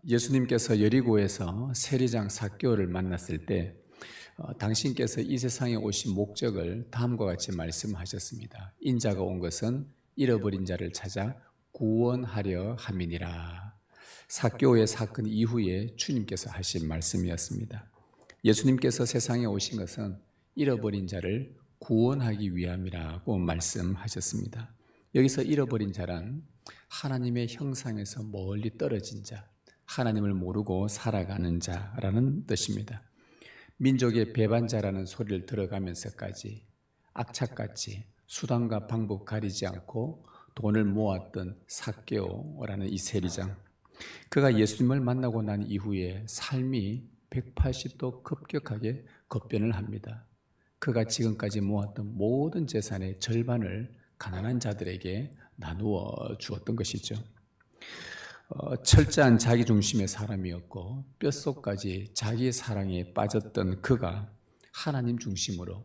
예수님께서 여리고에서 세리장 삭개오를 만났을 때 당신께서 이 세상에 오신 목적을 다음과 같이 말씀하셨습니다. 인자가 온 것은 잃어버린 자를 찾아 구원하려 함이니라. 삭개오의 사건 이후에 주님께서 하신 말씀이었습니다. 예수님께서 세상에 오신 것은 잃어버린 자를 구원하기 위함이라고 말씀하셨습니다. 여기서 잃어버린 자란 하나님의 형상에서 멀리 떨어진 자, 하나님을 모르고 살아가는 자라는 뜻입니다. 민족의 배반자라는 소리를 들어가면서까지 악착같이 수단과 방법 가리지 않고 돈을 모았던 삭개오라는 이 세리장, 그가 예수님을 만나고 난 이후에 삶이 180도 급격하게 급변을 합니다. 그가 지금까지 모았던 모든 재산의 절반을 가난한 자들에게 나누어 주었던 것이죠. 철저한 자기중심의 사람이었고 뼛속까지 자기의 사랑에 빠졌던 그가 하나님 중심으로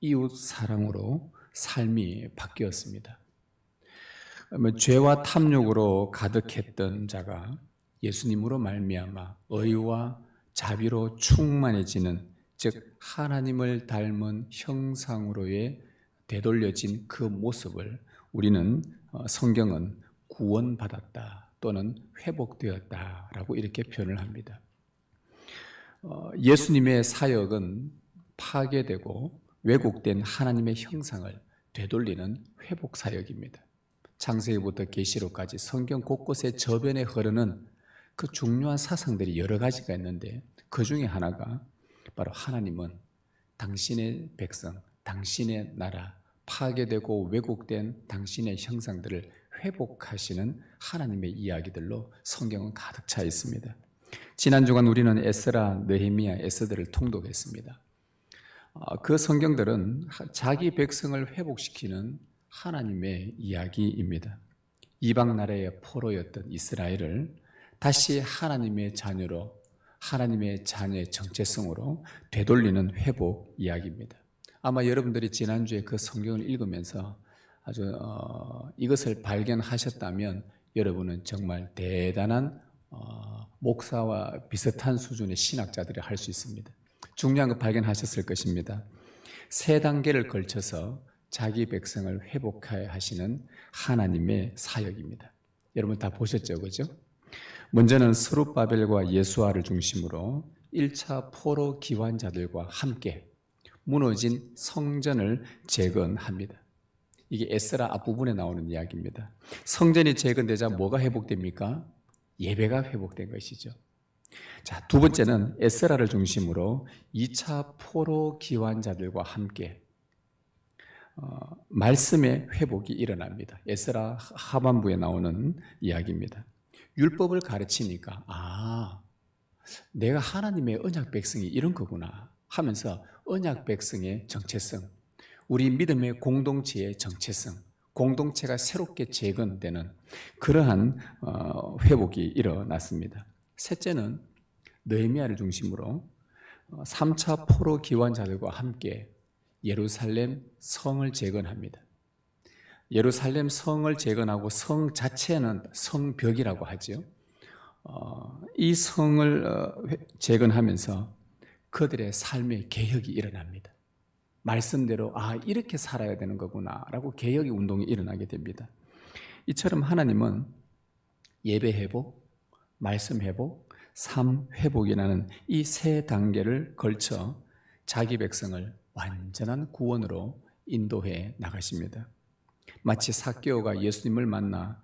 이웃 사랑으로 삶이 바뀌었습니다. 죄와 탐욕으로 가득했던 자가 예수님으로 말미암아 의와 자비로 충만해지는, 즉 하나님을 닮은 형상으로의 되돌려진 그 모습을 우리는 성경은 구원받았다 또는 회복되었다라고 이렇게 표현을 합니다. 예수님의 사역은 파괴되고 왜곡된 하나님의 형상을 되돌리는 회복 사역입니다. 창세기부터 계시록까지 성경 곳곳에 저변에 흐르는 그 중요한 사상들이 여러 가지가 있는데 그 중에 하나가 바로 하나님은 당신의 백성, 당신의 나라, 파괴되고 왜곡된 당신의 형상들을 회복하시는 하나님의 이야기들로 성경은 가득 차 있습니다. 지난 주간 우리는 에스라, 느헤미야, 에스더를 통독했습니다. 그 성경들은 자기 백성을 회복시키는 하나님의 이야기입니다. 이방 나라의 포로였던 이스라엘을 다시 하나님의 자녀로, 하나님의 자녀의 정체성으로 되돌리는 회복 이야기입니다. 아마 여러분들이 지난주에 그 성경을 읽으면서 아주 이것을 발견하셨다면 여러분은 정말 대단한 목사와 비슷한 수준의 신학자들이 할 수 있습니다. 중요한 거 발견하셨을 것입니다. 세 단계를 걸쳐서 자기 백성을 회복하여 하시는 하나님의 사역입니다. 여러분 다 보셨죠, 그죠? 먼저는 스룹바벨과 예수아를 중심으로 1차 포로 기환자들과 함께 무너진 성전을 재건합니다. 이게 에스라 앞부분에 나오는 이야기입니다. 성전이 재건되자 뭐가 회복됩니까? 예배가 회복된 것이죠. 자, 두 번째는 에스라를 중심으로 2차 포로 기환자들과 함께 말씀의 회복이 일어납니다. 에스라 하반부에 나오는 이야기입니다. 율법을 가르치니까 내가 하나님의 언약 백성이 이런 거구나 하면서 언약 백성의 정체성, 우리 믿음의 공동체의 정체성, 공동체가 새롭게 재건되는 그러한 회복이 일어났습니다. 셋째는 느헤미야를 중심으로 3차 포로 기환자들과 함께 예루살렘 성을 재건합니다. 예루살렘 성을 재건하고 성 자체는 성벽이라고 하죠. 이 성을 재건하면서 그들의 삶의 개혁이 일어납니다. 말씀대로 이렇게 살아야 되는 거구나 라고 개혁의 운동이 일어나게 됩니다. 이처럼 하나님은 예배 회복, 말씀 회복, 삶 회복이라는 이 세 단계를 걸쳐 자기 백성을 완전한 구원으로 인도해 나가십니다. 마치 삭개오가 예수님을 만나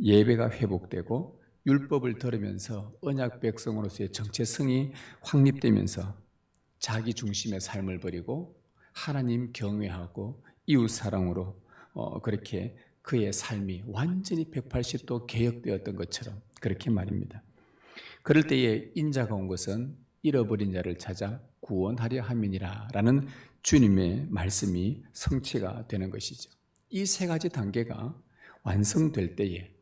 예배가 회복되고 율법을 들으면서 언약 백성으로서의 정체성이 확립되면서 자기 중심의 삶을 버리고 하나님 경외하고 이웃 사랑으로 그렇게 그의 삶이 완전히 180도 개혁되었던 것처럼 그렇게 말입니다. 그럴 때에 인자가 온 것은 잃어버린 자를 찾아 구원하려 함이니라 라는 주님의 말씀이 성취가 되는 것이죠. 이 세 가지 단계가 완성될 때에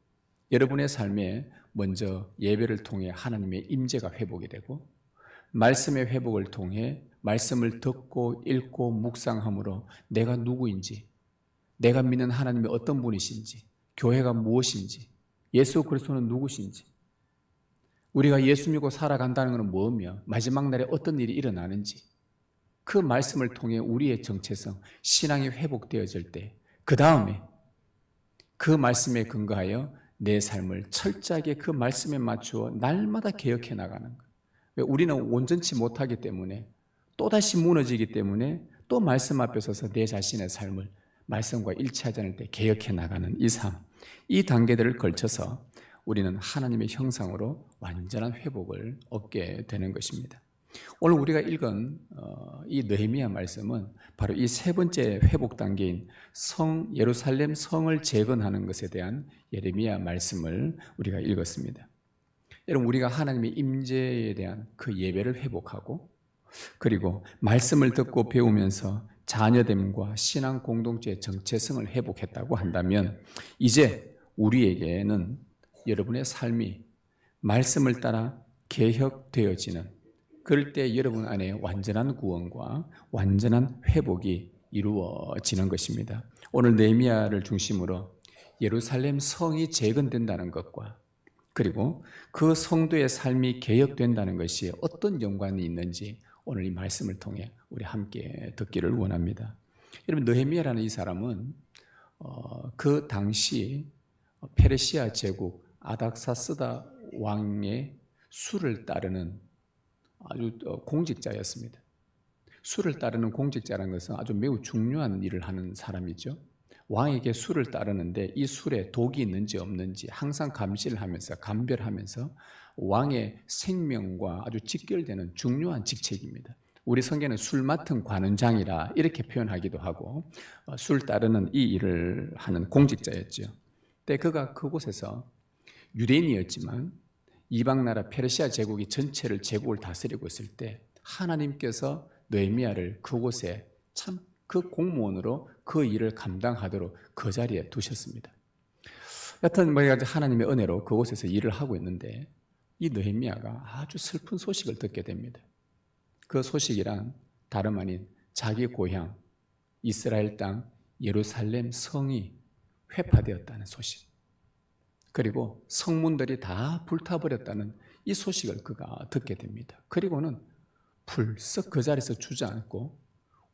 여러분의 삶에 먼저 예배를 통해 하나님의 임재가 회복이 되고 말씀의 회복을 통해 말씀을 듣고 읽고 묵상함으로 내가 누구인지, 내가 믿는 하나님이 어떤 분이신지, 교회가 무엇인지, 예수 그리스도는 누구신지 우리가 예수 믿고 살아간다는 것은 뭐며 마지막 날에 어떤 일이 일어나는지 그 말씀을 통해 우리의 정체성, 신앙이 회복되어질 때 그 다음에 그 말씀에 근거하여 내 삶을 철저하게 그 말씀에 맞추어 날마다 개혁해 나가는 거예요. 우리는 온전치 못하기 때문에 또다시 무너지기 때문에 또 말씀 앞에 서서 내 자신의 삶을 말씀과 일치하지 않을 때 개혁해 나가는 이 삶, 이 단계들을 걸쳐서 우리는 하나님의 형상으로 완전한 회복을 얻게 되는 것입니다. 오늘 우리가 읽은 이 느헤미야 말씀은 바로 이 세 번째 회복 단계인 예루살렘 성을 재건하는 것에 대한 예레미야 말씀을 우리가 읽었습니다. 여러분, 우리가 하나님의 임재에 대한 그 예배를 회복하고 그리고 말씀을 듣고 배우면서 자녀됨과 신앙 공동체의 정체성을 회복했다고 한다면 이제 우리에게는 여러분의 삶이 말씀을 따라 개혁되어지는, 그럴 때 여러분 안에 완전한 구원과 완전한 회복이 이루어지는 것입니다. 오늘 느헤미야를 중심으로 예루살렘 성이 재건된다는 것과 그리고 그 성도의 삶이 개혁된다는 것이 어떤 연관이 있는지 오늘 이 말씀을 통해 우리 함께 듣기를 원합니다. 여러분, 느헤미야라는 이 사람은 그 당시 페르시아 제국 아닥사스다 왕의 수를 따르는 아주 공직자였습니다. 수를 따르는 공직자라는 것은 아주 매우 중요한 일을 하는 사람이죠. 왕에게 수를 따르는데 이 술에 독이 있는지 없는지 항상 감시를 하면서 감별하면서 왕의 생명과 아주 직결되는 중요한 직책입니다. 우리 성경에는 술 맡은 관원장이라 이렇게 표현하기도 하고 술 따르는 이 일을 하는 공직자였죠. 근데 그가 그곳에서 유대인이었지만 이방 나라 페르시아 제국이 전체를 제국을 다스리고 있을 때 하나님께서 느헤미야를 그곳에 참 그 공무원으로 그 일을 감당하도록 그 자리에 두셨습니다. 여튼 하나님의 은혜로 그곳에서 일을 하고 있는데 이 느헤미야가 아주 슬픈 소식을 듣게 됩니다. 그 소식이란 다름 아닌 자기 고향 이스라엘 땅 예루살렘 성이 회파되었다는 소식, 그리고 성문들이 다 불타버렸다는 이 소식을 그가 듣게 됩니다. 그리고는 불썩 그 자리에서 주저앉고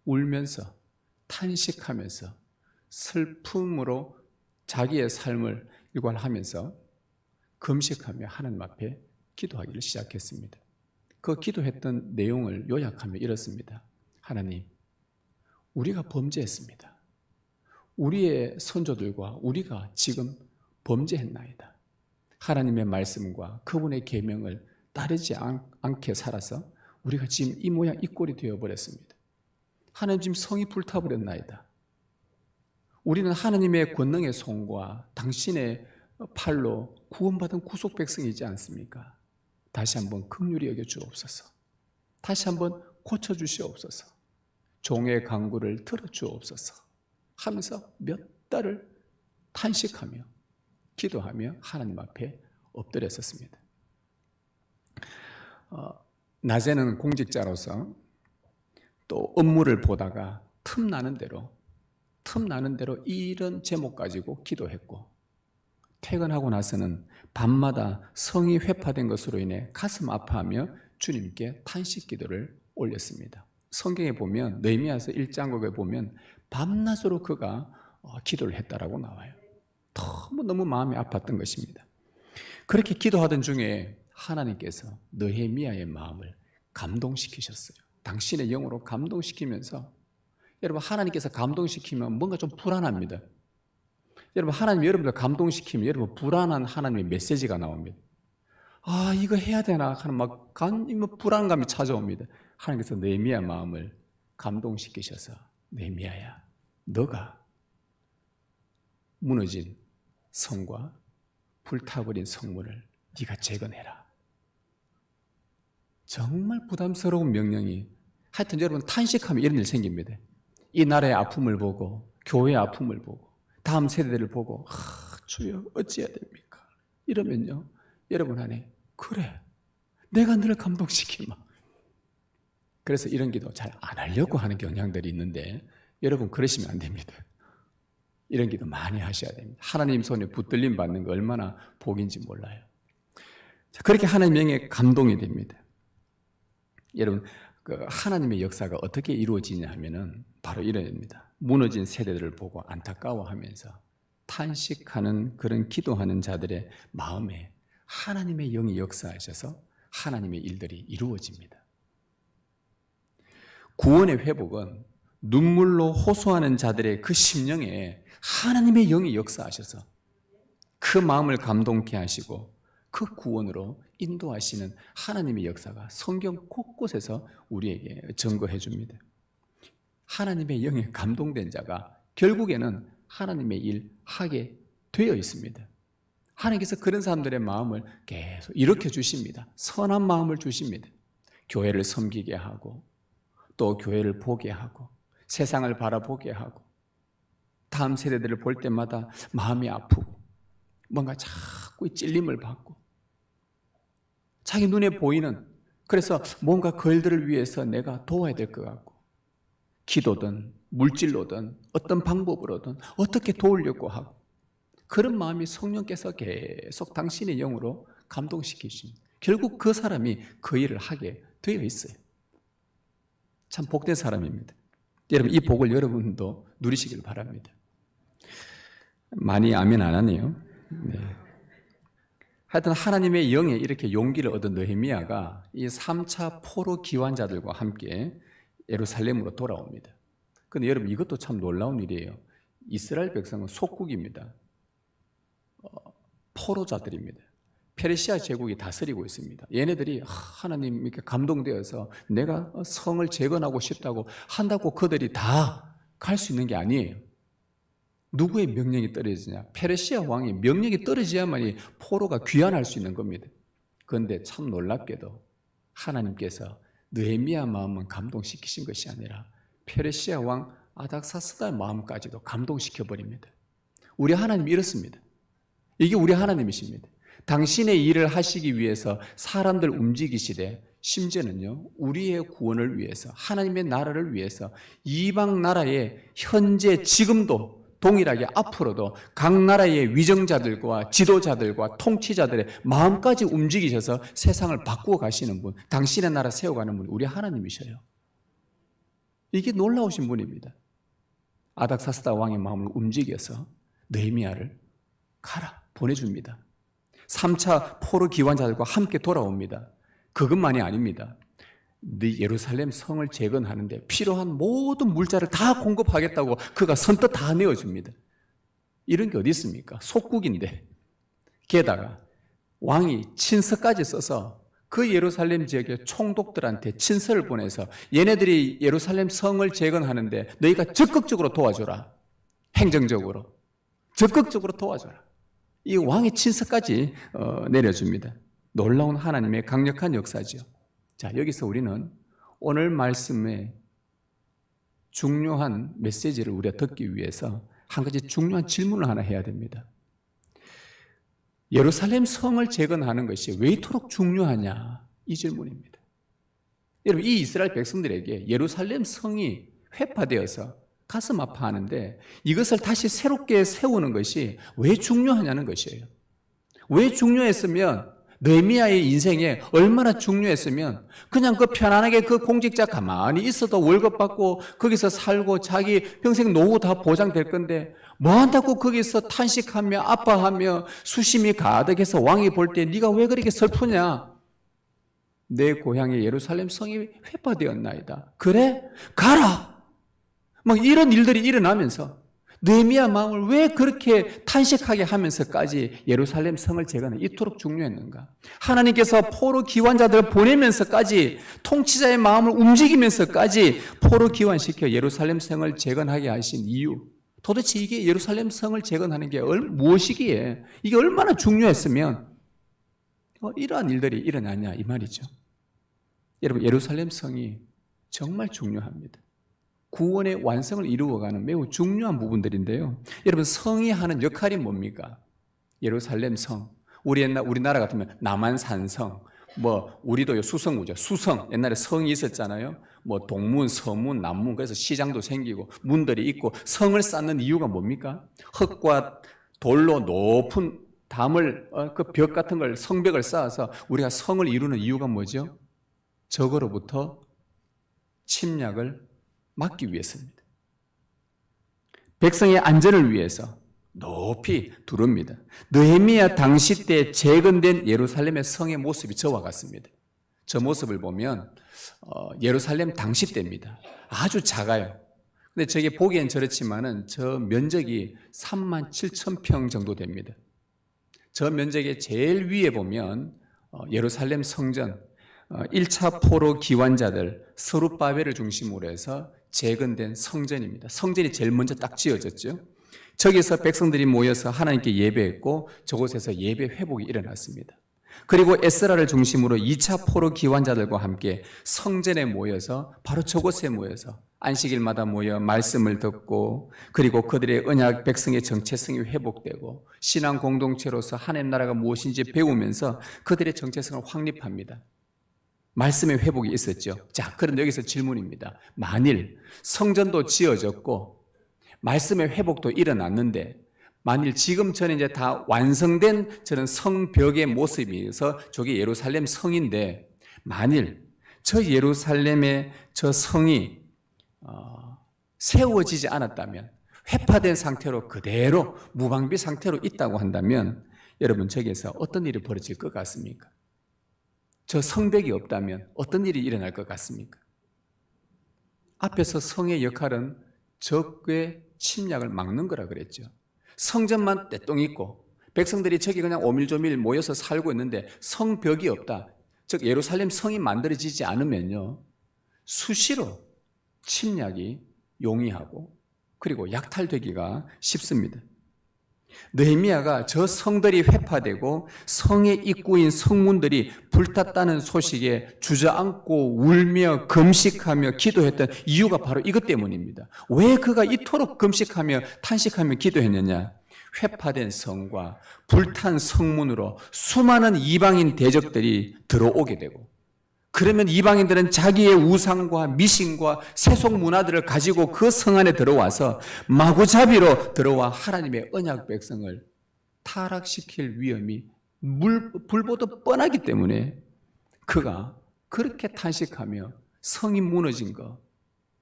울면서 탄식하면서 슬픔으로 자기의 삶을 일관하면서 금식하며 하나님 앞에 기도하기를 시작했습니다. 그 기도했던 내용을 요약하며 이렇습니다. 하나님, 우리가 범죄했습니다. 우리의 선조들과 우리가 지금 범죄했나이다. 하나님의 말씀과 그분의 계명을 따르지 않게 살아서 우리가 지금 이 모양 이 꼴이 되어버렸습니다. 하나님, 지금 성이 불타버렸나이다. 우리는 하나님의 권능의 손과 당신의 팔로 구원받은 구속 백성이지 않습니까? 다시 한번 긍휼히 여겨 주옵소서. 다시 한번 고쳐주시옵소서. 종의 간구를 들어주옵소서 하면서 몇 달을 탄식하며 기도하며 하나님 앞에 엎드렸었습니다. 낮에는 공직자로서 또 업무를 보다가 틈나는 대로 이런 제목 가지고 기도했고, 퇴근하고 나서는 밤마다 성이 회파된 것으로 인해 가슴 아파하며 주님께 탄식 기도를 올렸습니다. 성경에 보면 느헤미야서 1장국에 보면 밤낮으로 그가 기도를 했다라고 나와요. 너무 마음이 아팠던 것입니다. 그렇게 기도하던 중에 하나님께서 느헤미야의 마음을 감동시키셨어요. 당신의 영으로 감동시키면서, 여러분, 하나님께서 감동시키면 뭔가 좀 불안합니다. 여러분, 하나님 여러분들 감동시키면 여러분 불안한 하나님의 메시지가 나옵니다. 이거 해야 되나 하는 막 불안감이 찾아옵니다. 하나님께서 느헤미야 마음을 감동시키셔서, 느헤미야야, 너가 무너진 성과 불타버린 성문을 네가 재건해라. 정말 부담스러운 명령이, 하여튼 여러분 탄식하면 이런 일 생깁니다. 이 나라의 아픔을 보고, 교회의 아픔을 보고, 다음 세대들을 보고, 주여 어찌해야 됩니까? 이러면요, 여러분 안에 그래, 내가 너를 감동시키마. 그래서 이런 기도 잘 안 하려고 하는 경향들이 있는데, 여러분 그러시면 안 됩니다. 이런 기도 많이 하셔야 됩니다. 하나님 손에 붙들림 받는 거 얼마나 복인지 몰라요. 그렇게 하나님의 영에 감동이 됩니다. 여러분, 그 하나님의 역사가 어떻게 이루어지냐 하면은 바로 이럽니다. 무너진 세대들을 보고 안타까워하면서 탄식하는 그런 기도하는 자들의 마음에 하나님의 영이 역사하셔서 하나님의 일들이 이루어집니다. 구원의 회복은 눈물로 호소하는 자들의 그 심령에 하나님의 영이 역사하셔서 그 마음을 감동케 하시고 그 구원으로 인도하시는 하나님의 역사가 성경 곳곳에서 우리에게 증거해 줍니다. 하나님의 영에 감동된 자가 결국에는 하나님의 일 하게 되어 있습니다. 하나님께서 그런 사람들의 마음을 계속 일으켜 주십니다. 선한 마음을 주십니다. 교회를 섬기게 하고 또 교회를 보게 하고 세상을 바라보게 하고 다음 세대들을 볼 때마다 마음이 아프고 뭔가 자꾸 찔림을 받고 자기 눈에 보이는, 그래서 뭔가 그 일들을 위해서 내가 도와야 될 것 같고 기도든 물질로든 어떤 방법으로든 어떻게 도우려고 하고 그런 마음이 성령께서 계속 당신의 영으로 감동시키십니다. 결국 그 사람이 그 일을 하게 되어 있어요. 참 복된 사람입니다. 여러분, 이 복을 여러분도 누리시길 바랍니다. 많이 아멘 안 하네요. 네. 하여튼 하나님의 영에 이렇게 용기를 얻은 느헤미야가 이 3차 포로 기환자들과 함께 예루살렘으로 돌아옵니다. 그런데 여러분, 이것도 참 놀라운 일이에요. 이스라엘 백성은 속국입니다. 포로자들입니다. 페르시아 제국이 다스리고 있습니다. 얘네들이 하나님께 감동되어서 내가 성을 재건하고 싶다고 한다고 그들이 다 갈 수 있는 게 아니에요. 누구의 명령이 떨어지냐? 페르시아 왕의 명령이 떨어져야만이 포로가 귀환할 수 있는 겁니다. 그런데 참 놀랍게도 하나님께서 느헤미야 마음은 감동시키신 것이 아니라 페르시아 왕 아닥사스다의 마음까지도 감동시켜버립니다. 우리 하나님이 이렇습니다. 이게 우리 하나님이십니다. 당신의 일을 하시기 위해서 사람들 움직이시되 심지어는요, 우리의 구원을 위해서 하나님의 나라를 위해서 이방 나라의 현재 지금도 동일하게 앞으로도 각 나라의 위정자들과 지도자들과 통치자들의 마음까지 움직이셔서 세상을 바꾸어 가시는 분, 당신의 나라 세워가는 분이 우리 하나님이셔요. 이게 놀라우신 분입니다. 아닥사스다 왕의 마음을 움직여서 느헤미야를 가라 보내줍니다. 3차 포로 기환자들과 함께 돌아옵니다. 그것만이 아닙니다. 예루살렘 성을 재건하는데 필요한 모든 물자를 다 공급하겠다고 그가 선뜻 다 내어줍니다. 이런 게 어디 있습니까? 속국인데. 게다가 왕이 친서까지 써서 그 예루살렘 지역의 총독들한테 친서를 보내서 얘네들이 예루살렘 성을 재건하는데 너희가 적극적으로 도와줘라. 행정적으로 적극적으로 도와줘라. 이 왕의 친서까지 내려줍니다. 놀라운 하나님의 강력한 역사죠. 자, 여기서 우리는 오늘 말씀의 중요한 메시지를 우리가 듣기 위해서 한 가지 중요한 질문을 하나 해야 됩니다. 예루살렘 성을 재건하는 것이 왜 이토록 중요하냐? 이 질문입니다. 여러분, 이 이스라엘 백성들에게 예루살렘 성이 회파되어서 가슴 아파하는데 이것을 다시 새롭게 세우는 것이 왜 중요하냐는 것이에요. 왜 중요했으면 느헤미야의 인생에 얼마나 중요했으면 그냥 그 편안하게 그 공직자 가만히 있어도 월급 받고 거기서 살고 자기 평생 노후 다 보장될 건데 뭐 한다고 거기서 탄식하며 아파하며 수심이 가득해서 왕이 볼 때 네가 왜 그렇게 슬프냐? 내 고향의 예루살렘 성이 회파되었나이다. 그래? 가라! 막 이런 일들이 일어나면서 느헤미야 마음을 왜 그렇게 탄식하게 하면서까지 예루살렘 성을 재건하는 이토록 중요했는가? 하나님께서 포로 기환자들을 보내면서까지 통치자의 마음을 움직이면서까지 포로 기환시켜 예루살렘 성을 재건하게 하신 이유, 도대체 이게 예루살렘 성을 재건하는 게 무엇이기에 이게 얼마나 중요했으면 이러한 일들이 일어나냐 이 말이죠. 여러분, 예루살렘 성이 정말 중요합니다. 구원의 완성을 이루어가는 매우 중요한 부분들인데요. 여러분, 성이 하는 역할이 뭡니까? 예루살렘 성, 우리나라 같으면 남한산성, 우리도 수성구죠. 수성, 옛날에 성이 있었잖아요. 동문, 서문, 남문, 그래서 시장도 생기고 문들이 있고 성을 쌓는 이유가 뭡니까? 흙과 돌로 높은 담을 그 벽 같은 걸 성벽을 쌓아서 우리가 성을 이루는 이유가 뭐죠? 적으로부터 침략을 막기 위해서입니다. 백성의 안전을 위해서 높이 두릅니다. 느헤미야 당시 때 재건된 예루살렘의 성의 모습이 저와 같습니다. 저 모습을 보면 예루살렘 당시 때입니다. 아주 작아요. 근데 저게 보기엔 저렇지만은 저 면적이 37,000평 정도 됩니다. 저 면적의 제일 위에 보면 예루살렘 성전 1차 포로 기환자들 스룹바벨을 중심으로 해서 재건된 성전입니다. 성전이 제일 먼저 딱 지어졌죠. 저기서 백성들이 모여서 하나님께 예배했고 저곳에서 예배 회복이 일어났습니다. 그리고 에스라를 중심으로 2차 포로 기환자들과 함께 성전에 모여서 바로 저곳에 모여서 안식일마다 모여 말씀을 듣고 그리고 그들의 언약 백성의 정체성이 회복되고 신앙 공동체로서 하나님 나라가 무엇인지 배우면서 그들의 정체성을 확립합니다. 말씀의 회복이 있었죠. 자, 그런데 여기서 질문입니다. 만일 성전도 지어졌고 말씀의 회복도 일어났는데 만일 지금 저는 이제 다 완성된 저는 성벽의 모습이어서 저게 예루살렘 성인데 만일 저 예루살렘의 저 성이 세워지지 않았다면 회파된 상태로 그대로 무방비 상태로 있다고 한다면 여러분 저기에서 어떤 일이 벌어질 것 같습니까? 저 성벽이 없다면 어떤 일이 일어날 것 같습니까? 앞에서 성의 역할은 적의 침략을 막는 거라 그랬죠. 성전만 떼똥 있고 백성들이 저기 그냥 오밀조밀 모여서 살고 있는데 성벽이 없다. 즉 예루살렘 성이 만들어지지 않으면요 수시로 침략이 용이하고 그리고 약탈되기가 쉽습니다. 느헤미야가 저 성들이 회파되고 성의 입구인 성문들이 불탔다는 소식에 주저앉고 울며 금식하며 기도했던 이유가 바로 이것 때문입니다. 왜 그가 이토록 금식하며 탄식하며 기도했느냐? 회파된 성과 불탄 성문으로 수많은 이방인 대적들이 들어오게 되고 그러면 이방인들은 자기의 우상과 미신과 세속 문화들을 가지고 그 성 안에 들어와서 마구잡이로 들어와 하나님의 언약 백성을 타락시킬 위험이 불보듯 뻔하기 때문에 그가 그렇게 탄식하며 성이 무너진 것,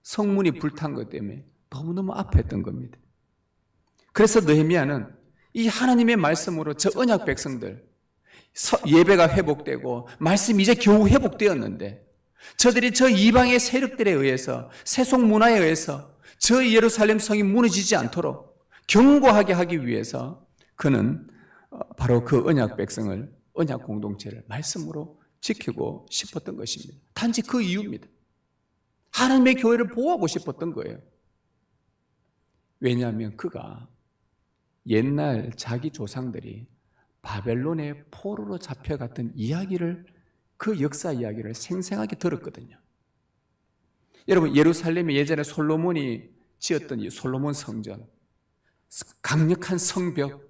성문이 불탄 것 때문에 너무너무 아팠던 겁니다. 그래서 느헤미야는 이 하나님의 말씀으로 저 언약 백성들 예배가 회복되고 말씀이 이제 겨우 회복되었는데 저들이 저 이방의 세력들에 의해서 세속 문화에 의해서 저 예루살렘 성이 무너지지 않도록 견고하게 하기 위해서 그는 바로 그 언약 백성을 언약 공동체를 말씀으로 지키고 싶었던 것입니다. 단지 그 이유입니다. 하나님의 교회를 보호하고 싶었던 거예요. 왜냐하면 그가 옛날 자기 조상들이 바벨론의 포로로 잡혀갔던 이야기를 그 역사 이야기를 생생하게 들었거든요. 여러분 예루살렘에 예전에 솔로몬이 지었던 이 솔로몬 성전 강력한 성벽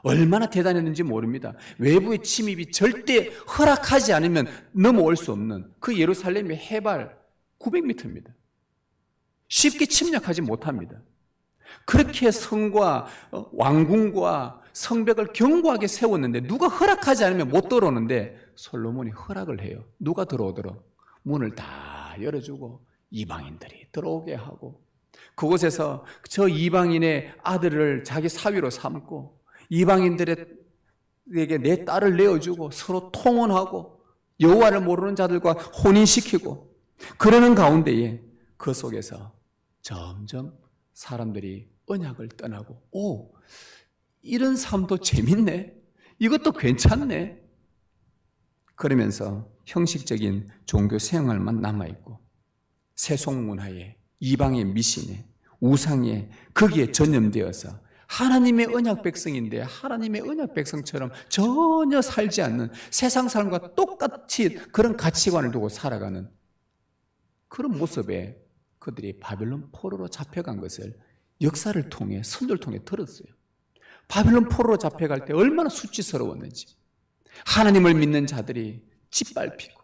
얼마나 대단했는지 모릅니다. 외부의 침입이 절대 허락하지 않으면 넘어올 수 없는 그 예루살렘의 해발 900m입니다. 쉽게 침략하지 못합니다. 그렇게 성과 왕궁과 성벽을 견고하게 세웠는데 누가 허락하지 않으면 못 들어오는데 솔로몬이 허락을 해요. 누가 들어오도록 문을 다 열어주고 이방인들이 들어오게 하고 그곳에서 저 이방인의 아들을 자기 사위로 삼고 이방인들에게 내 딸을 내어주고 서로 통혼하고 여호와를 모르는 자들과 혼인시키고 그러는 가운데에 그 속에서 점점 사람들이 언약을 떠나고 이런 삶도 재밌네. 이것도 괜찮네. 그러면서 형식적인 종교 생활만 남아있고 세속 문화에 이방의 미신에 우상에 거기에 전념되어서 하나님의 언약 백성인데 하나님의 언약 백성처럼 전혀 살지 않는 세상 사람과 똑같이 그런 가치관을 두고 살아가는 그런 모습에 그들이 바벨론 포로로 잡혀간 것을 역사를 통해 선조를 통해 들었어요. 바벨론 포로로 잡혀갈 때 얼마나 수치스러웠는지 하나님을 믿는 자들이 짓밟히고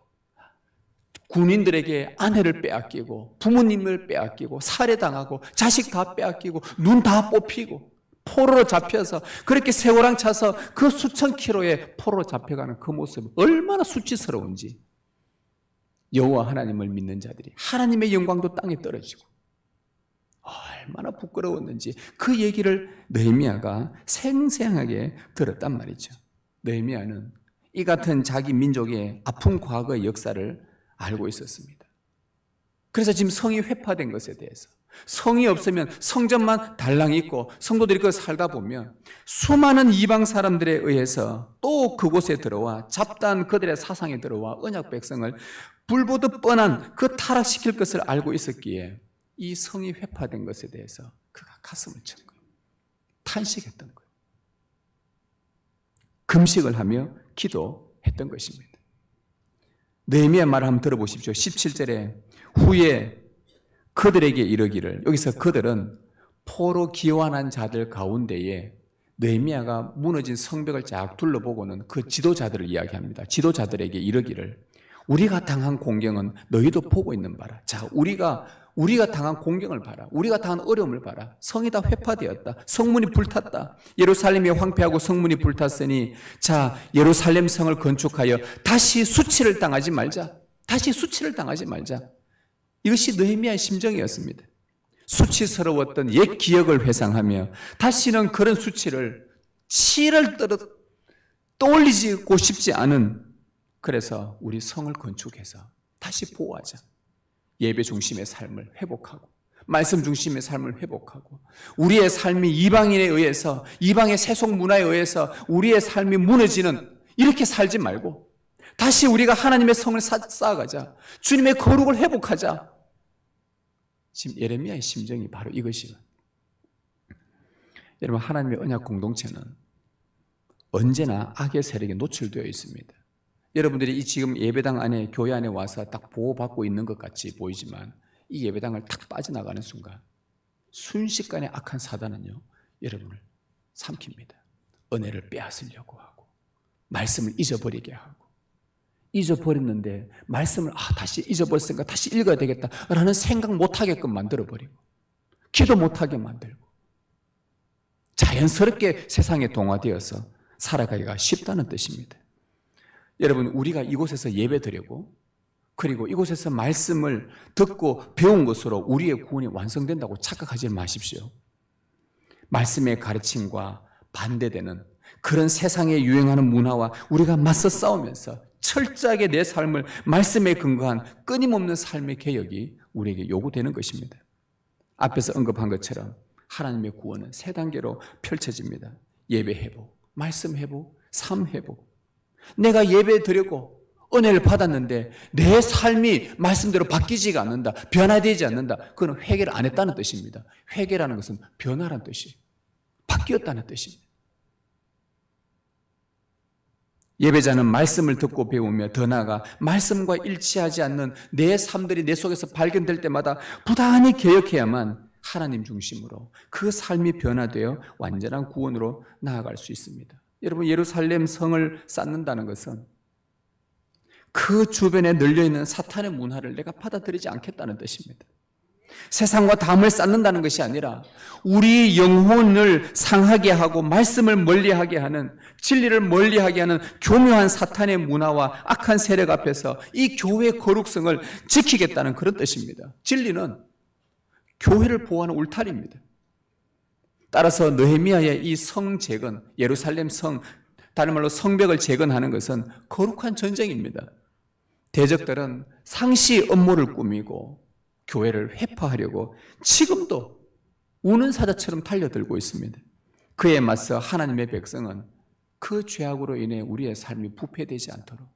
군인들에게 아내를 빼앗기고 부모님을 빼앗기고 살해당하고 자식 다 빼앗기고 눈 다 뽑히고 포로로 잡혀서 그렇게 세월랑 차서 그 수천 킬로의 포로로 잡혀가는 그 모습 얼마나 수치스러운지. 여호와 하나님을 믿는 자들이 하나님의 영광도 땅에 떨어지고 얼마나 부끄러웠는지 그 얘기를 느헤미야가 생생하게 들었단 말이죠. 느헤미야는 이 같은 자기 민족의 아픈 과거의 역사를 알고 있었습니다. 그래서 지금 성이 회파된 것에 대해서, 성이 없으면 성전만 달랑 있고 성도들이 그 살다 보면 수많은 이방 사람들에 의해서 또 그곳에 들어와 잡다한 그들의 사상에 들어와 언약 백성을 불보듯 뻔한 그 타락시킬 것을 알고 있었기에 이 성이 회파된 것에 대해서 그가 가슴을 쳤 거예요. 탄식했던 거예요. 금식을 하며 기도했던 것입니다. 느헤미야 말을 한번 들어보십시오. 17절에 후에 그들에게 이르기를, 여기서 그들은 포로 기환한 자들 가운데에 느헤미야가 무너진 성벽을 쫙 둘러보고는 그 지도자들을 이야기합니다. 지도자들에게 이르기를, 우리가 당한 공경은 너희도 보고 있는 바라. 자, 우리가 당한 공경을 봐라. 우리가 당한 어려움을 봐라. 성이 다 회파되었다. 성문이 불탔다. 예루살렘이 황폐하고 성문이 불탔으니 자, 예루살렘 성을 건축하여 다시 수치를 당하지 말자. 다시 수치를 당하지 말자. 이것이 느헤미야의 심정이었습니다. 수치스러웠던 옛 기억을 회상하며 다시는 그런 수치를 치를 떠올리고 싶지 않은, 그래서 우리 성을 건축해서 다시 보호하자. 예배 중심의 삶을 회복하고 말씀 중심의 삶을 회복하고 우리의 삶이 이방인에 의해서, 이방의 세속 문화에 의해서 우리의 삶이 무너지는, 이렇게 살지 말고 다시 우리가 하나님의 성을 쌓아가자. 주님의 거룩을 회복하자. 지금 예레미야의 심정이 바로 이것이에요. 여러분, 하나님의 언약 공동체는 언제나 악의 세력에 노출되어 있습니다. 여러분들이 이 지금 예배당 안에, 교회 안에 와서 딱 보호받고 있는 것 같이 보이지만 이 예배당을 탁 빠져나가는 순간 순식간에 악한 사단은요, 여러분을 삼킵니다. 은혜를 빼앗으려고 하고 말씀을 잊어버리게 하고, 잊어버렸는데 말씀을 다시 잊어버렸으니까 다시 읽어야 되겠다라는 생각 못하게끔 만들어버리고 기도 못하게 만들고 자연스럽게 세상에 동화되어서 살아가기가 쉽다는 뜻입니다. 여러분, 우리가 이곳에서 예배드리고 그리고 이곳에서 말씀을 듣고 배운 것으로 우리의 구원이 완성된다고 착각하지 마십시오. 말씀의 가르침과 반대되는 그런 세상에 유행하는 문화와 우리가 맞서 싸우면서 철저하게 내 삶을 말씀에 근거한 끊임없는 삶의 개혁이 우리에게 요구되는 것입니다. 앞에서 언급한 것처럼 하나님의 구원은 세 단계로 펼쳐집니다. 예배 회복, 말씀 회복, 삶 회복. 내가 예배 드리고 은혜를 받았는데 내 삶이 말씀대로 바뀌지가 않는다, 변화되지 않는다, 그건 회개를 안 했다는 뜻입니다. 회개라는 것은 변화라는 뜻이에요. 바뀌었다는 뜻입니다. 예배자는 말씀을 듣고 배우며 더 나아가 말씀과 일치하지 않는 내 삶들이 내 속에서 발견될 때마다 부단히 개혁해야만 하나님 중심으로 그 삶이 변화되어 완전한 구원으로 나아갈 수 있습니다. 여러분, 예루살렘 성을 쌓는다는 것은 그 주변에 널려있는 사탄의 문화를 내가 받아들이지 않겠다는 뜻입니다. 세상과 담을 쌓는다는 것이 아니라 우리 영혼을 상하게 하고 말씀을 멀리하게 하는, 진리를 멀리하게 하는 교묘한 사탄의 문화와 악한 세력 앞에서 이 교회의 거룩성을 지키겠다는 그런 뜻입니다. 진리는 교회를 보호하는 울타리입니다. 따라서 느헤미야의 이 성 재건, 예루살렘 성, 다른 말로 성벽을 재건하는 것은 거룩한 전쟁입니다. 대적들은 상시 음모를 꾸미고 교회를 회파하려고 지금도 우는 사자처럼 달려들고 있습니다. 그에 맞서 하나님의 백성은 그 죄악으로 인해 우리의 삶이 부패되지 않도록,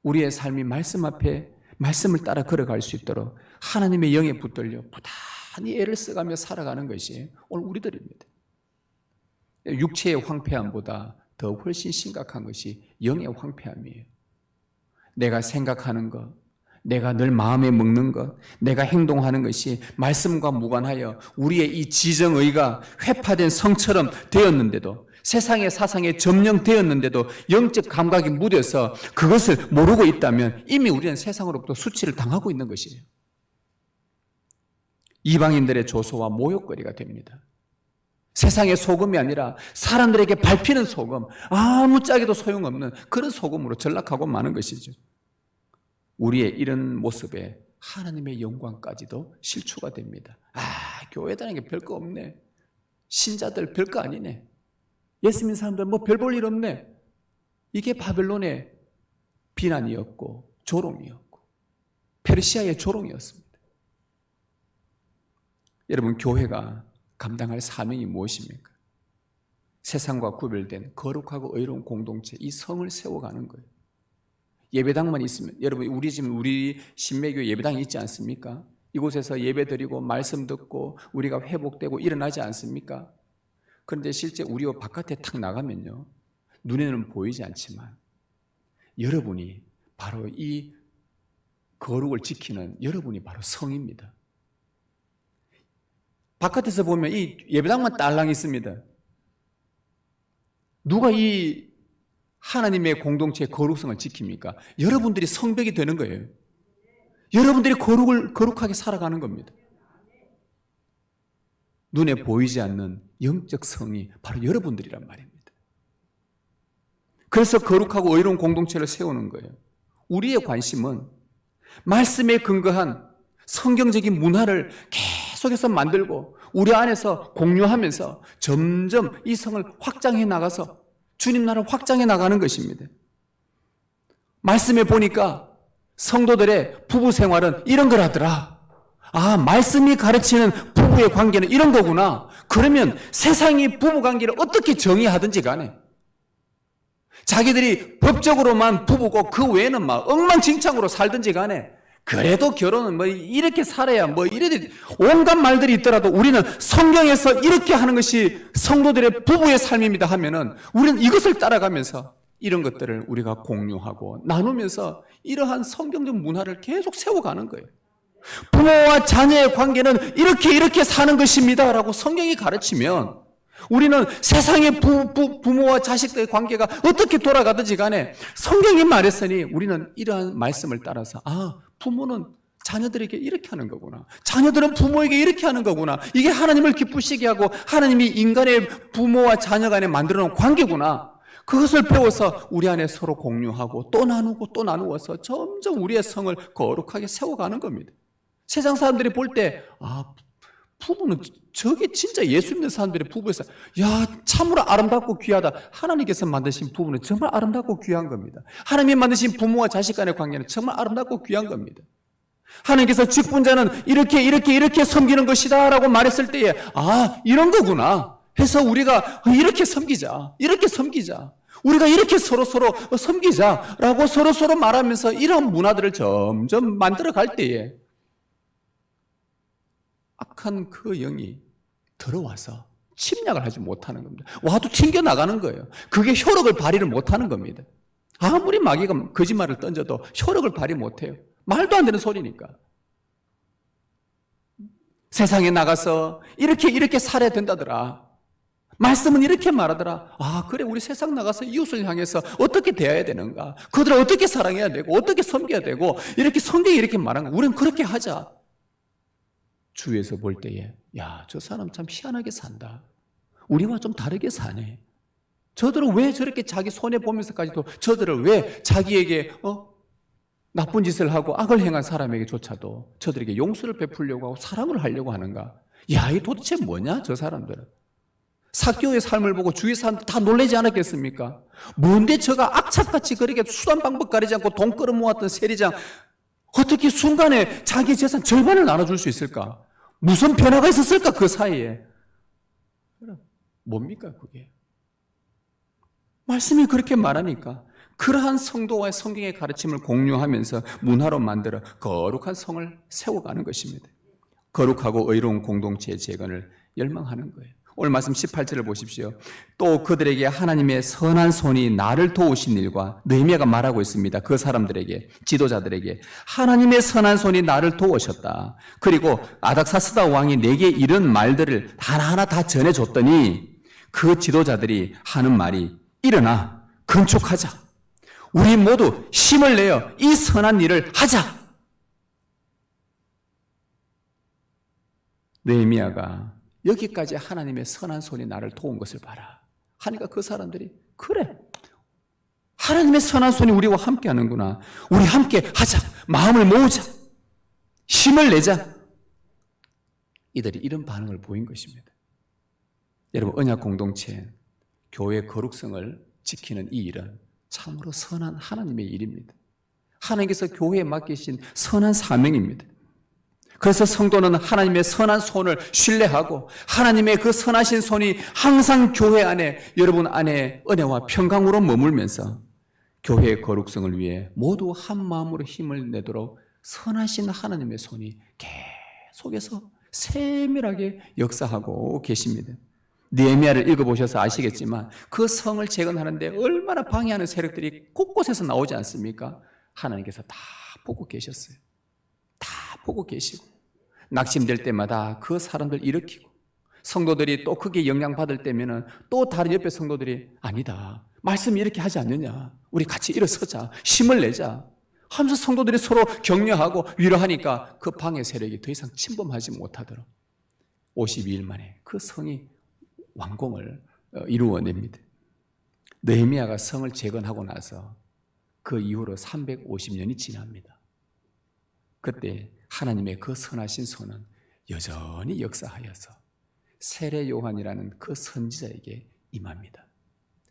우리의 삶이 말씀 앞에 말씀을 따라 걸어갈 수 있도록 하나님의 영에 붙들려 부단히 애를 써가며 살아가는 것이 오늘 우리들입니다. 육체의 황폐함보다 더 훨씬 심각한 것이 영의 황폐함이에요. 내가 생각하는 것, 내가 늘 마음에 먹는 것, 내가 행동하는 것이 말씀과 무관하여 우리의 이 지정의가 회파된 성처럼 되었는데도, 세상의 사상에 점령되었는데도 영적 감각이 무뎌서 그것을 모르고 있다면 이미 우리는 세상으로부터 수치를 당하고 있는 것이에요. 이방인들의 조소와 모욕거리가 됩니다. 세상의 소금이 아니라 사람들에게 밟히는 소금, 아무짝에도 소용없는 그런 소금으로 전락하고 마는 것이죠. 우리의 이런 모습에 하나님의 영광까지도 실추가 됩니다. 교회다니는 게 별거 없네. 신자들 별거 아니네. 예수 믿는 사람들 뭐 별 볼 일 없네. 이게 바벨론의 비난이었고 조롱이었고 페르시아의 조롱이었습니다. 여러분, 교회가 감당할 사명이 무엇입니까? 세상과 구별된 거룩하고 의로운 공동체, 이 성을 세워가는 거예요. 예배당만 있으면, 여러분, 우리 신매교 예배당이 있지 않습니까? 이곳에서 예배 드리고 말씀 듣고 우리가 회복되고 일어나지 않습니까? 그런데 실제 우리 바깥에 탁 나가면요, 눈에는 보이지 않지만 여러분이 바로 이 거룩을 지키는 여러분이 바로 성입니다. 바깥에서 보면 이 예배당만 딸랑 있습니다. 누가 이 하나님의 공동체의 거룩성을 지킵니까? 여러분들이 성벽이 되는 거예요. 여러분들이 거룩하게 살아가는 겁니다. 눈에 보이지 않는 영적 성이 바로 여러분들이란 말입니다. 그래서 거룩하고 의로운 공동체를 세우는 거예요. 우리의 관심은 말씀에 근거한 성경적인 문화를 계속해서 만들고 우리 안에서 공유하면서 점점 이 성을 확장해 나가서 주님 나라를 확장해 나가는 것입니다. 말씀에 보니까 성도들의 부부 생활은 이런 거라더라. 말씀이 가르치는 부부의 관계는 이런 거구나. 그러면 세상이 부부 관계를 어떻게 정의하든지 간에 자기들이 법적으로만 부부고 그 외에는 막 엉망진창으로 살든지 간에 그래도 결혼은 뭐 이렇게 살아야 뭐 이래도 온갖 말들이 있더라도 우리는 성경에서 이렇게 하는 것이 성도들의 부부의 삶입니다 하면은 우리는 이것을 따라가면서 이런 것들을 우리가 공유하고 나누면서 이러한 성경적 문화를 계속 세워가는 거예요. 부모와 자녀의 관계는 이렇게 사는 것입니다 라고 성경이 가르치면 우리는 세상의 부모와 자식들의 관계가 어떻게 돌아가든지 간에 성경이 말했으니 우리는 이러한 말씀을 따라서 부모는 자녀들에게 이렇게 하는 거구나. 자녀들은 부모에게 이렇게 하는 거구나. 이게 하나님을 기쁘시게 하고 하나님이 인간의 부모와 자녀 간에 만들어 놓은 관계구나. 그것을 배워서 우리 안에 서로 공유하고 또 나누고 또 나누어서 점점 우리의 성을 거룩하게 세워가는 겁니다. 세상 사람들이 볼 때 부부는 저게 진짜 예수 믿는 사람들의 부부에서 참으로 아름답고 귀하다. 하나님께서 만드신 부부는 정말 아름답고 귀한 겁니다. 하나님이 만드신 부모와 자식 간의 관계는 정말 아름답고 귀한 겁니다. 하나님께서 직분자는 이렇게 섬기는 것이다 라고 말했을 때에 이런 거구나 해서 우리가 이렇게 섬기자 우리가 이렇게 서로 섬기자 라고 서로 말하면서 이런 문화들을 점점 만들어 갈 때에 악한 그 영이 들어와서 침략을 하지 못하는 겁니다. 와도 튕겨나가는 거예요. 그게 효력을 발휘를 못하는 겁니다. 아무리 마귀가 거짓말을 던져도 효력을 발휘 못해요. 말도 안 되는 소리니까. 세상에 나가서 이렇게 살아야 된다더라. 말씀은 이렇게 말하더라. 그래, 우리 세상 나가서 이웃을 향해서 어떻게 대해야 되는가? 그들을 어떻게 사랑해야 되고 어떻게 섬겨야 되고 이렇게 성경이 이렇게 말하는 거야. 우리는 그렇게 하자. 주위에서 볼 때에 저 사람 참 희한하게 산다. 우리와 좀 다르게 사네. 저들은 왜 저렇게 자기 손해보면서까지도 저들을 왜 자기에게 나쁜 짓을 하고 악을 행한 사람에게조차도 저들에게 용서를 베풀려고 하고 사랑을 하려고 하는가? 이 도대체 뭐냐 저 사람들은. 삭개오의 삶을 보고 주위 사람들 다 놀라지 않았겠습니까? 뭔데 저가 악착같이 그렇게 수단 방법 가리지 않고 돈 끌어모았던 세리장 어떻게 순간에 자기 재산 절반을 나눠줄 수 있을까? 무슨 변화가 있었을까 그 사이에? 뭡니까 그게? 말씀이 그렇게 말하니까 그러한 성도와의 성경의 가르침을 공유하면서 문화로 만들어 거룩한 성을 세워가는 것입니다. 거룩하고 의로운 공동체의 재건을 열망하는 거예요. 오늘 말씀 18절을 보십시오. 또 그들에게 하나님의 선한 손이 나를 도우신 일과 느헤미야가 말하고 있습니다. 그 사람들에게, 지도자들에게 하나님의 선한 손이 나를 도우셨다. 그리고 아닥사스다 왕이 내게 이런 말들을 하나하나 다 전해줬더니 그 지도자들이 하는 말이 일어나 건축하자. 우리 모두 힘을 내어 이 선한 일을 하자. 느헤미야가 여기까지 하나님의 선한 손이 나를 도운 것을 봐라 하니까 그 사람들이 그래, 하나님의 선한 손이 우리와 함께 하는구나, 우리 함께 하자, 마음을 모으자, 힘을 내자, 이들이 이런 반응을 보인 것입니다. 여러분, 언약 공동체, 교회의 거룩성을 지키는 이 일은 참으로 선한 하나님의 일입니다. 하나님께서 교회에 맡기신 선한 사명입니다. 그래서 성도는 하나님의 선한 손을 신뢰하고 하나님의 그 선하신 손이 항상 교회 안에, 여러분 안에 은혜와 평강으로 머물면서 교회의 거룩성을 위해 모두 한 마음으로 힘을 내도록 선하신 하나님의 손이 계속해서 세밀하게 역사하고 계십니다. 느헤미야를 읽어보셔서 아시겠지만 그 성을 재건하는데 얼마나 방해하는 세력들이 곳곳에서 나오지 않습니까? 하나님께서 다 보고 계셨어요. 다 보고 계시고 낙심될 때마다 그 사람들 일으키고, 성도들이 또 크게 영향받을 때면은 또 다른 옆에 성도들이 아니다, 말씀이 이렇게 하지 않느냐, 우리 같이 일어서자, 힘을 내자 하면서 성도들이 서로 격려하고 위로하니까 그 방해 세력이 더 이상 침범하지 못하도록 52일 만에 그 성이 완공을 이루어냅니다. 느헤미야가 성을 재건하고 나서 그 이후로 350년이 지납니다. 그때 하나님의 그 선하신 손은 여전히 역사하여서 세례 요한이라는 그 선지자에게 임합니다.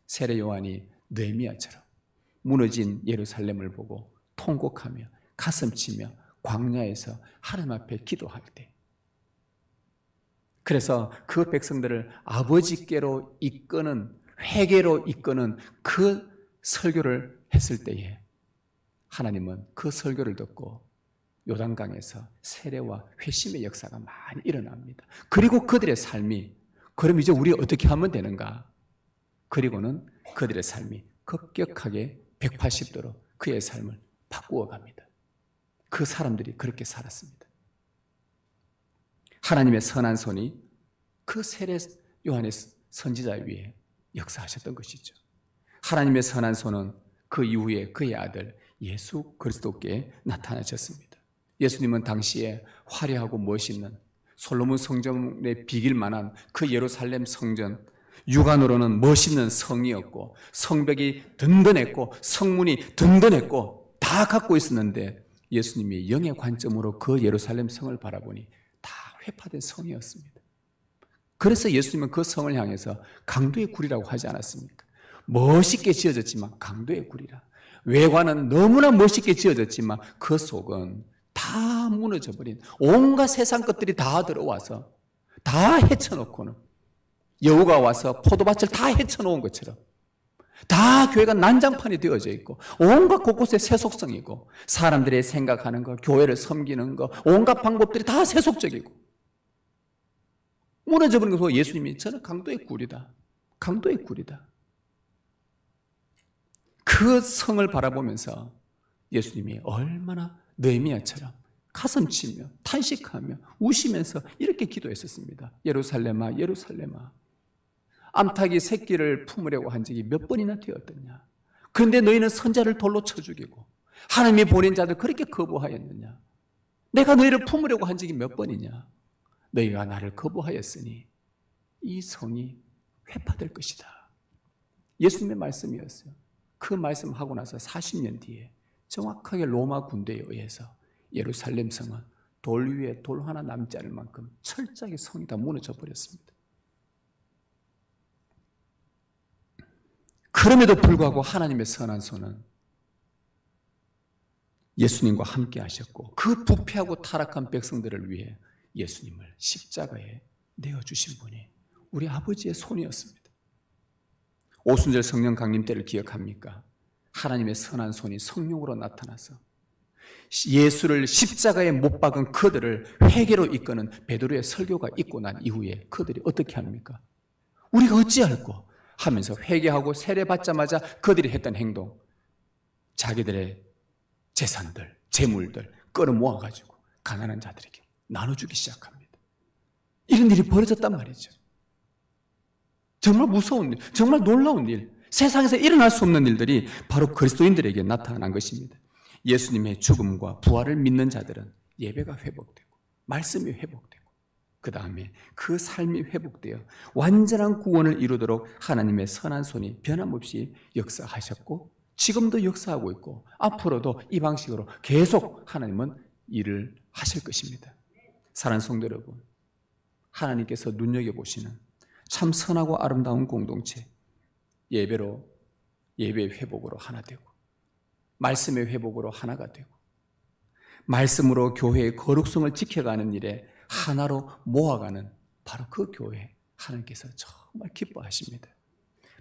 세례 요한이 느헤미야처럼 무너진 예루살렘을 보고 통곡하며 가슴치며 광야에서 하나님 앞에 기도할 때, 그래서 그 백성들을 아버지께로 이끄는, 회개로 이끄는 그 설교를 했을 때에 하나님은 그 설교를 듣고 요단강에서 세례와 회심의 역사가 많이 일어납니다. 그리고 그들의 삶이, 그럼 이제 우리 어떻게 하면 되는가? 그리고는 그들의 삶이 급격하게 180도로 그의 삶을 바꾸어 갑니다. 그 사람들이 그렇게 살았습니다. 하나님의 선한 손이 그 세례 요한의 선지자 위에 역사하셨던 것이죠. 하나님의 선한 손은 그 이후에 그의 아들 예수 그리스도께 나타나셨습니다. 예수님은 당시에 화려하고 멋있는 솔로몬 성전에 비길 만한 그 예루살렘 성전, 육안으로는 멋있는 성이었고 성벽이 든든했고 성문이 든든했고 다 갖고 있었는데, 예수님이 영의 관점으로 그 예루살렘 성을 바라보니 다 회파된 성이었습니다. 그래서 예수님은 그 성을 향해서 강도의 굴이라고 하지 않았습니까? 멋있게 지어졌지만 강도의 굴이라. 외관은 너무나 멋있게 지어졌지만 그 속은 다 무너져버린, 온갖 세상 것들이 다 들어와서 다 헤쳐놓고는, 여우가 와서 포도밭을 다 헤쳐놓은 것처럼 다 교회가 난장판이 되어져 있고 온갖 곳곳에 세속성이고 사람들의 생각하는 거, 교회를 섬기는 거, 온갖 방법들이 다 세속적이고 무너져버린 것을 예수님이 저는 강도의 굴이다, 강도의 굴이다. 그 성을 바라보면서 예수님이 얼마나 느헤미야처럼 가슴치며 탄식하며 우시면서 이렇게 기도했었습니다. 예루살렘아, 예루살렘아, 암탉이 새끼를 품으려고 한 적이 몇 번이나 되었더냐. 그런데 너희는 선자를 돌로 쳐 죽이고 하나님이 보낸 자들 그렇게 거부하였느냐. 내가 너희를 품으려고 한 적이 몇 번이냐. 너희가 나를 거부하였으니 이 성이 회파될 것이다. 예수님의 말씀이었어요. 그 말씀하고 나서 40년 뒤에 정확하게 로마 군대에 의해서 예루살렘 성은 돌 위에 돌 하나 남지 않을 만큼 철저하게 성이 다 무너져 버렸습니다. 그럼에도 불구하고 하나님의 선한 손은 예수님과 함께 하셨고 그 부패하고 타락한 백성들을 위해 예수님을 십자가에 내어주신 분이 우리 아버지의 손이었습니다. 오순절 성령 강림 때를 기억합니까? 하나님의 선한 손이 성령으로 나타나서 예수를 십자가에 못 박은 그들을 회개로 이끄는 베드로의 설교가 있고 난 이후에 그들이 어떻게 합니까? 우리가 어찌할꼬 하면서 회개하고 세례받자마자 그들이 했던 행동, 자기들의 재산들, 재물들 끌어모아가지고 가난한 자들에게 나눠주기 시작합니다. 이런 일이 벌어졌단 말이죠. 정말 무서운 일, 정말 놀라운 일, 세상에서 일어날 수 없는 일들이 바로 그리스도인들에게 나타난 것입니다. 예수님의 죽음과 부활을 믿는 자들은 예배가 회복되고 말씀이 회복되고 그 다음에 그 삶이 회복되어 완전한 구원을 이루도록 하나님의 선한 손이 변함없이 역사하셨고 지금도 역사하고 있고 앞으로도 이 방식으로 계속 하나님은 일을 하실 것입니다. 사랑하는 성도 여러분, 하나님께서 눈여겨보시는 참 선하고 아름다운 공동체, 예배의 회복으로 하나 되고 말씀의 회복으로 하나가 되고 말씀으로 교회의 거룩성을 지켜가는 일에 하나로 모아가는 바로 그 교회, 하나님께서 정말 기뻐하십니다.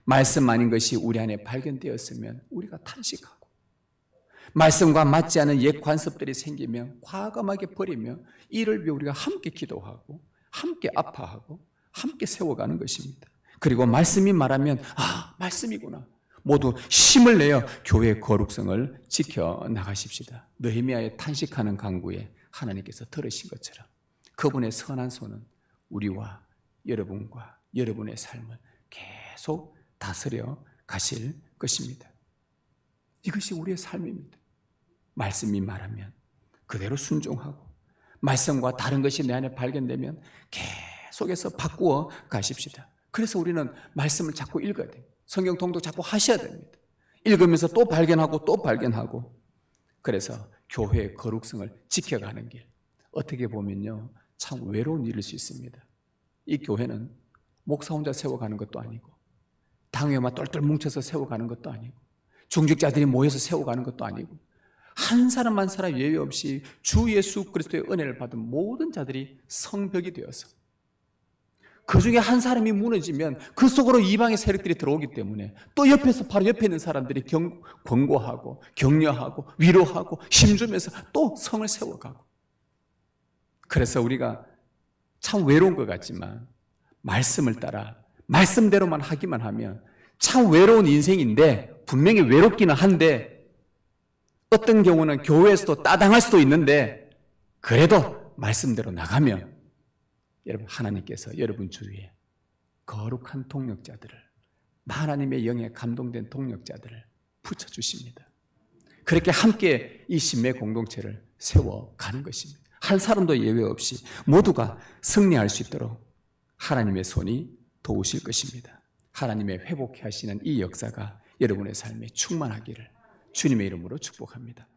말씀 아닌 것이 우리 안에 발견되었으면 우리가 탄식하고 말씀과 맞지 않은 옛 관습들이 생기면 과감하게 버리며 이를 위해 우리가 함께 기도하고 함께 아파하고 함께 세워가는 것입니다. 그리고 말씀이 말하면 말씀이구나. 모두 힘을 내어 교회의 거룩성을 지켜나가십시다. 느헤미야의 탄식하는 간구에 하나님께서 들으신 것처럼 그분의 선한 손은 우리와 여러분과 여러분의 삶을 계속 다스려 가실 것입니다. 이것이 우리의 삶입니다. 말씀이 말하면 그대로 순종하고 말씀과 다른 것이 내 안에 발견되면 계속해서 바꾸어 가십시다. 그래서 우리는 말씀을 자꾸 읽어야 돼요. 성경 통독 자꾸 하셔야 됩니다. 읽으면서 또 발견하고 또 발견하고 그래서 교회의 거룩성을 지켜가는 길, 어떻게 보면요 참 외로운 일일 수 있습니다. 이 교회는 목사 혼자 세워가는 것도 아니고 당회만 똘똘 뭉쳐서 세워가는 것도 아니고 중직자들이 모여서 세워가는 것도 아니고 한 사람 한 사람 예외 없이 주 예수 그리스도의 은혜를 받은 모든 자들이 성벽이 되어서 그 중에 한 사람이 무너지면 그 속으로 이방의 세력들이 들어오기 때문에 또 옆에서 바로 옆에 있는 사람들이 권고하고 격려하고 위로하고 힘주면서 또 성을 세워가고 그래서 우리가 참 외로운 것 같지만 말씀을 따라 말씀대로만 하기만 하면 참 외로운 인생인데 분명히 외롭기는 한데 어떤 경우는 교회에서도 따당할 수도 있는데 그래도 말씀대로 나가면 여러분 하나님께서 여러분 주위에 거룩한 동력자들을 하나님의 영에 감동된 동력자들을 붙여주십니다. 그렇게 함께 이 신뢰 공동체를 세워가는 것입니다. 한 사람도 예외 없이 모두가 승리할 수 있도록 하나님의 손이 도우실 것입니다. 하나님의 회복해 하시는 이 역사가 여러분의 삶에 충만하기를 주님의 이름으로 축복합니다.